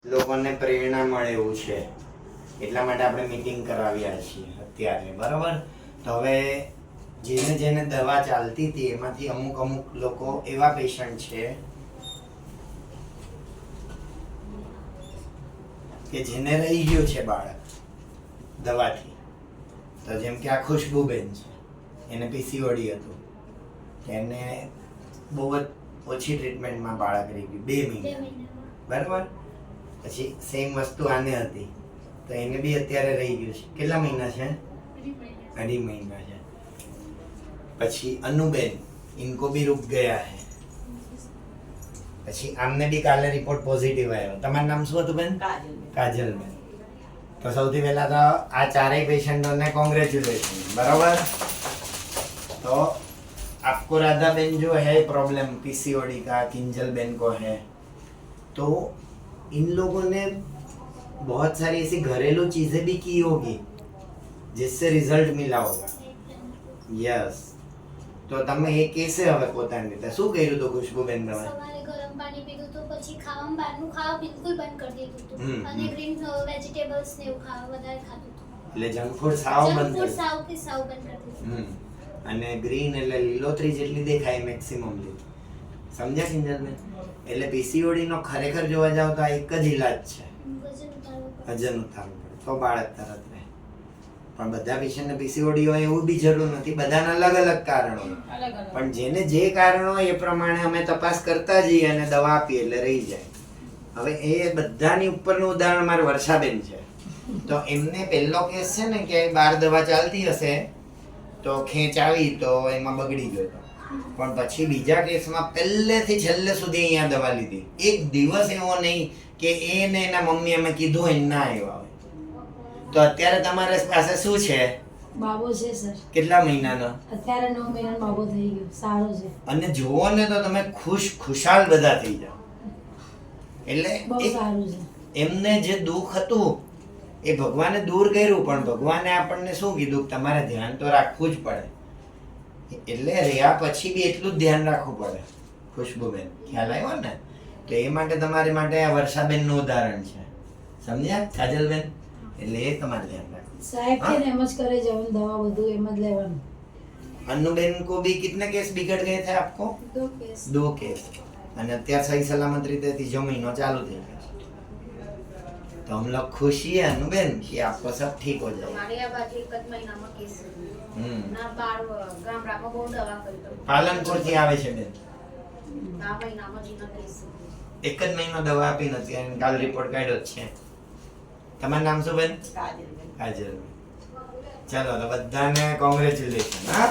લોકોને પ્રેરણા મળે એવું છે એટલા માટે આપણે મીટિંગ કરાવ્યા છીએ અત્યારે, બરાબર? તો હવે જેને જેને દવા ચાલતી હતી એમાંથી અમુક લોકો એવા પેશન્ટ છે કે જેને રહી ગયું છે બાળક દવાથી. તો જેમ કે આ ખુશ્બુબેન છે, એને પીસીઓડી હતું, એને બહુ જ ઓછી ટ્રીટમેન્ટમાં બાળક રહી ગયું 2 મહિના, બરાબર? પછી સેમ વસ્તુ આને હતી તો એને બી અત્યારે રહી ગયું છે. કેટલા મહિના છે? 2.5 મહિના છે. પછી અનુબેન, ઇनको भी रुक गया है. પછી આમને બી કાલે રિપોર્ટ પોઝિટિવ આવ્યો. તમારું નામ શું હતું બેન? કાજલબેન. તો સૌથી પહેલા તો આ ચારેય પેશન્ટોને કોંગ્રેચ્યુલેશન, બરાબર? तो आपको राधा बेन जो है प्रॉब्लम पीसीओडी का, किंजल बेन को है, तो इन लोगों ने बहुत सारी ऐसी घरेलू चीजें भी की होगी जिससे रिजल्ट मिला होगा. यस. તો તમે એ કેસે હવે પોતાની રીતે શું કર્યું તો ખુશ્બુબેન તમે? સવારે ગરમ પાણી પીધું તો પછી ખાવાનું બહારનું ખાવા બિલકુલ બંધ કરી દીધું હતું અને ગ્રીન વેજીટેબલ્સ ને એવું ખાવા વધારે ખાધું હતું. એટલે જંક ફૂડ સાવ બંધ કરી. સાવ બંધ કરી દીધું. અને ગ્રીન એટલે લીલોતરી જેટલી દેખાય મેક્સિમમ લી. સમજ્યા કિંજલબેન? એટલે પીસીઓડી નો ખરેખર જોવા જાવ તો આ એક જ ઈલાજ છે, વજન ઉતારવું પડે તો બાળક તરત રહે. પણ બધા પેશન્ટને પીસીઓડી હોય એવું બી જરૂર નથી, બધાના અલગ અલગ કારણો. પણ જેને જે કારણો હોય એ પ્રમાણે અમે તપાસ કરતા જઈએ અને દવા આપીએ એટલે રહી જાય. હવે એ બધાની ઉપરનું ઉદાહરણ મારે વર્ષાબેન છે. તો એમને પહેલો કેસ છે ને કે બાર દવા ચાલતી હશે તો ખેંચ આવી તો એમાં બગડી ગયો હતો. પણ પછી બીજા કેસમાં પહેલેથી છેલ્લે સુધી અહીંયા દવા લીધી. એક દિવસ એવો નહીં કે એને એના મમ્મી અમે કીધું એને ના આવ્યા હોય. તો અત્યારે તમારે પાસે શું છે? બાબો છે સર. કેટલા મહિનાનો? અત્યારે 9 મહિનાનો બાબો થઈ ગયો, સારો છે. અને જુઓ ને તો તમે ખુશાલ બધા થઈ જાઓ. એટલે બહુ સારું છે. એમને જે દુઃખ હતું એ ભગવાને દૂર કર્યું, પણ ભગવાને આપણને શું કીધું કે તમારે ધ્યાન તો રાખવું જ પડે. એટલે રહ્યા પછી બી એટલું જ ધ્યાન રાખવું પડે. ખુશ્બુબેન, ખ્યાલ આવ્યો ને? તો એ માટે તમારી માટે આ વર્ષાબેનનું ઉદાહરણ છે. સમજ્યા કાજલબેન? એટલે એ તમારે ધ્યાન રાખવું. સાહેબ કે એમ જ કરે જવાનું, દવા બધું એમ જ લેવાનું. अन्नूबेन को भी कितने केस बिगड़ गए थे आपको? 2 કેસ. 2 केस. અને અત્યારે સહી સલામત રીતે 3જો મહિનો ચાलू થઈ गया. तो हम लोग खुश ही है अनुबेन कि आपको सब ठीक हो जाए. हमारे यहाँ बाजी 1 મહિનામાં કેસ ના 12 ગામડામાં બહુ દવા કરી તો પાલનપુર થી આવે છે બેન. આ મહિનામાં જીનો કેસ 1 જ મહિનો દવા આપી નથી અને કાલ રિપોર્ટ કાઢ્યો જ છે. તમારું નામ શું બેન? કાજલ. કાજલ. ચાલો તો બધાને કોંગ્રેચ્યુલેશન. હા.